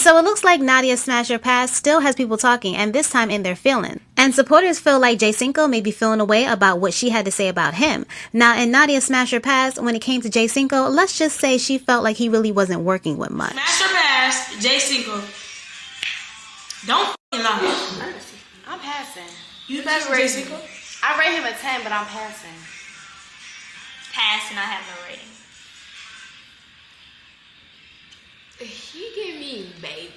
So it looks like Nadia's Smash Your Past still has people talking, and this time in their feelings. And supporters feel like Jay Cinco may be feeling away about what she had to say about him. Now, in Nadia's Smash Your Past, when it came to Jay Cinco, let's just say she felt like he really wasn't working with much. Smash Your Past, Jay Cinco. Don't f***ing lie. I'm passing. You passing Jay Cinco? I rate him a 10, but I'm passing. Pass and I have no rating. He give me baby.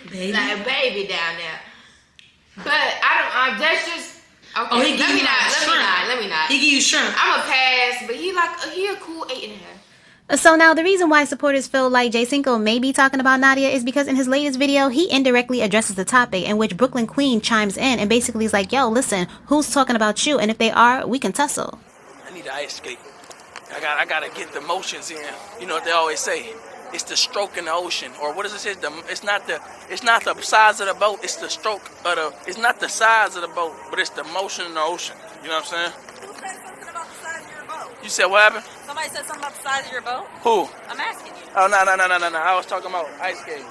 Baby? Like baby down there. But I don't, that's just, okay. Oh, he give you that Let me not. He give you shrimp. I'm a pass, but he a cool 8.5. So now the reason why supporters feel like Jay Cinco may be talking about Nadia is because in his latest video, he indirectly addresses the topic in which Brooklyn Queen chimes in and basically is like, yo, listen, who's talking about you? And if they are, we can tussle. I need an ice skate. I gotta get the motions in. You know what they always say. It's the stroke in the ocean, or what does it say? It's not the size of the boat. It's the stroke of the. It's not the size of the boat, but it's the motion in the ocean. You know what I'm saying? Who said something about the size of your boat? You said what happened? Somebody said something about the size of your boat? Who? I'm asking you. Oh no! I was talking about ice skating.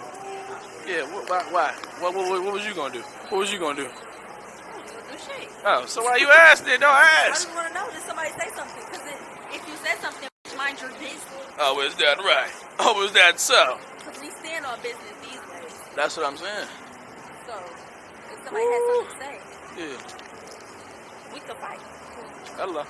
Yeah. Why? What was you gonna do? What was you gonna do? No shit. Oh, so why you asked it? Don't ask. I just want to know, did somebody say something? Because if you said something, mind your business. Oh, is that right? Oh, is that so? Because we stand on business these days. That's what I'm saying. So, if somebody has something to say, Yeah. we could fight. Hello.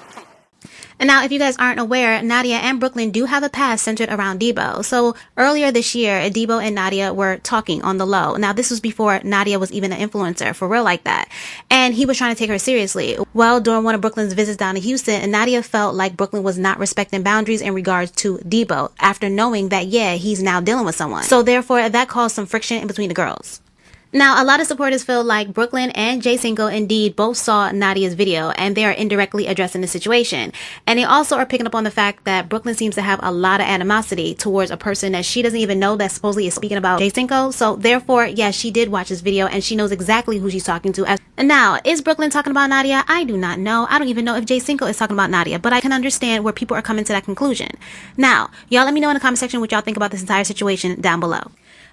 And now, if you guys aren't aware, Nadia and Brooklyn do have a past centered around Debo. So earlier this year, Debo and Nadia were talking on the low. Now, this was before Nadia was even an influencer, for real like that. And he was trying to take her seriously. Well, during one of Brooklyn's visits down to Houston, Nadia felt like Brooklyn was not respecting boundaries in regards to Debo, after knowing that, yeah, he's now dealing with someone. So therefore, that caused some friction in between the girls. Now, a lot of supporters feel like Brooklyn and Jay Cinco indeed both saw Nadia's video and they are indirectly addressing the situation. And they also are picking up on the fact that Brooklyn seems to have a lot of animosity towards a person that she doesn't even know that supposedly is speaking about Jay Cinco. So therefore, yeah, she did watch this video and she knows exactly who she's talking to. And now, is Brooklyn talking about Nadia? I do not know. I don't even know if Jay Cinco is talking about Nadia, but I can understand where people are coming to that conclusion. Now, y'all let me know in the comment section what y'all think about this entire situation down below.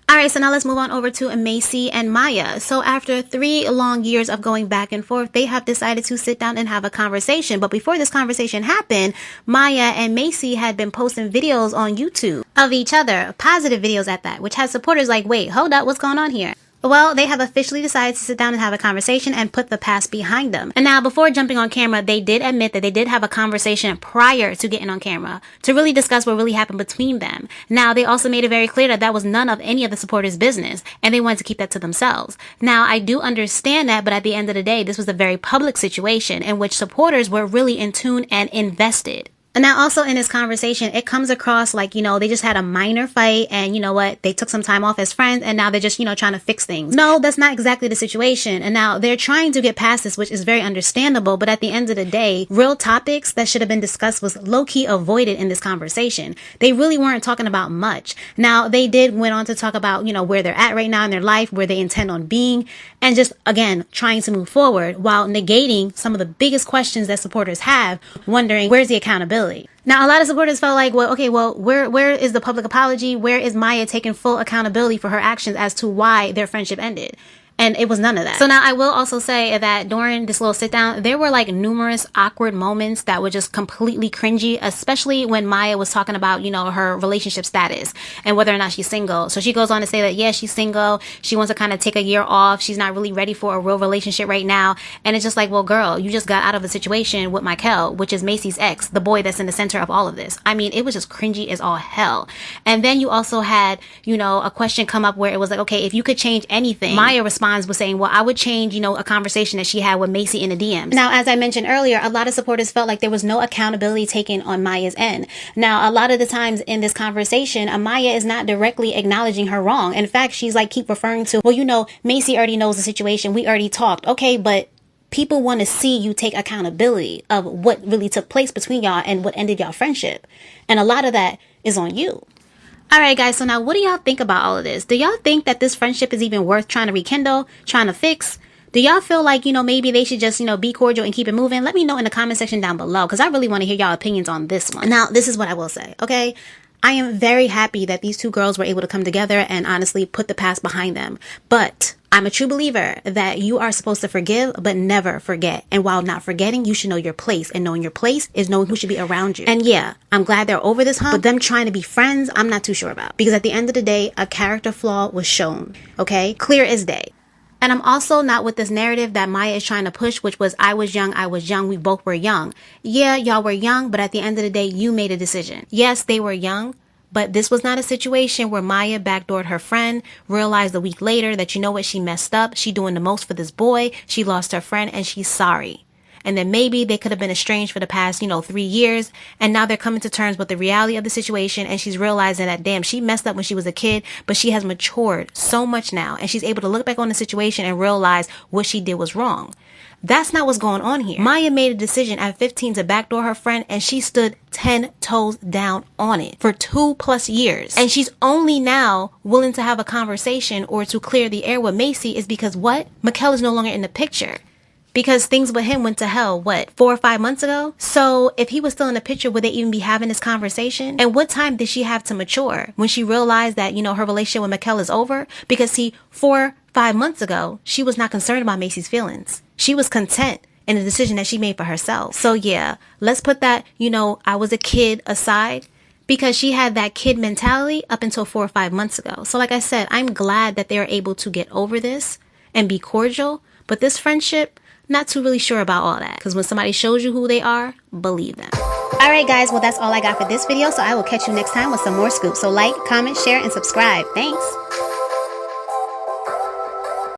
Alright, so now let's move on over to Maci and Mya. So after 3 long years of going back and forth, they have decided to sit down and have a conversation. But before this conversation happened, Mya and Maci had been posting videos on YouTube of each other, positive videos at that, which has supporters like, wait, hold up, what's going on here? Well, they have officially decided to sit down and have a conversation and put the past behind them. And now, before jumping on camera, they did admit that they did have a conversation prior to getting on camera to really discuss what really happened between them. Now, they also made it very clear that that was none of any of the supporters' business, and they wanted to keep that to themselves. Now, I do understand that, but at the end of the day, this was a very public situation in which supporters were really in tune and invested. And now also in this conversation, it comes across like, you know, they just had a minor fight and you know what, they took some time off as friends and now they're just, you know, trying to fix things. No, that's not exactly the situation. And now they're trying to get past this, which is very understandable. But at the end of the day, real topics that should have been discussed was low-key avoided in this conversation. They really weren't talking about much. Now, they did went on to talk about, you know, where they're at right now in their life, where they intend on being, and just, again, trying to move forward while negating some of the biggest questions that supporters have, wondering where's the accountability. Now, a lot of supporters felt like, well, okay, well, where is the public apology? Where is Mya taking full accountability for her actions as to why their friendship ended? And it was none of that. So now I will also say that during this little sit down, there were like numerous awkward moments that were just completely cringy, especially when Mya was talking about, you know, her relationship status and whether or not she's single. So she goes on to say that, yeah, she's single. She wants to kind of take a year off. She's not really ready for a real relationship right now. And it's just like, well, girl, you just got out of a situation with Michael, which is Macy's ex, the boy that's in the center of all of this. I mean, it was just cringy as all hell. And then you also had, you know, a question come up where it was like, okay, if you could change anything, Mya responds was saying, well, I would change, you know, a conversation that she had with Maci in the DMs. Now, as I mentioned earlier, a lot of supporters felt like there was no accountability taken on Mya's end. Now, a lot of the times in this conversation, Mya is not directly acknowledging her wrong. In fact, she's like, keep referring to, well, you know, Maci already knows the situation. We already talked. Okay, but people want to see you take accountability of what really took place between y'all and what ended y'all friendship. And a lot of that is on you. Alright guys, so now what do y'all think about all of this? Do y'all think that this friendship is even worth trying to rekindle, trying to fix? Do y'all feel like, you know, maybe they should just, you know, be cordial and keep it moving? Let me know in the comment section down below because I really want to hear y'all opinions on this one. Now, this is what I will say, okay? I am very happy that these two girls were able to come together and honestly put the past behind them. But I'm a true believer that you are supposed to forgive, but never forget. And while not forgetting, you should know your place. And knowing your place is knowing who should be around you. And yeah, I'm glad they're over this hump, but them trying to be friends, I'm not too sure about. Because at the end of the day, a character flaw was shown. Okay? Clear as day. And I'm also not with this narrative that Mya is trying to push, which was, I was young, we both were young. Yeah, y'all were young, but at the end of the day, you made a decision. Yes, they were young, but this was not a situation where Mya backdoored her friend, realized a week later that, you know what, she messed up, she doing the most for this boy, she lost her friend, and she's sorry. And then maybe they could have been estranged for the past, 3 years. And now they're coming to terms with the reality of the situation. And she's realizing that, damn, she messed up when she was a kid, but she has matured so much now. And she's able to look back on the situation and realize what she did was wrong. That's not what's going on here. Mya made a decision at 15 to backdoor her friend, and she stood 10 toes down on it for 2+ years. And she's only now willing to have a conversation or to clear the air with Macei is because what? Macei is no longer in the picture. Because things with him went to hell, 4 or 5 months ago? So if he was still in the picture, would they even be having this conversation? And what time did she have to mature when she realized that, her relationship with Macei is over? Because 4 or 5 months ago, she was not concerned about Macei's feelings. She was content in the decision that she made for herself. So yeah, let's put that, I was a kid aside. Because she had that kid mentality up until 4 or 5 months ago. So like I said, I'm glad that they are able to get over this and be cordial. But this friendship, not too really sure about all that. Because when somebody shows you who they are, believe them. Alright guys, well that's all I got for this video. So I will catch you next time with some more scoops. So like, comment, share, and subscribe. Thanks.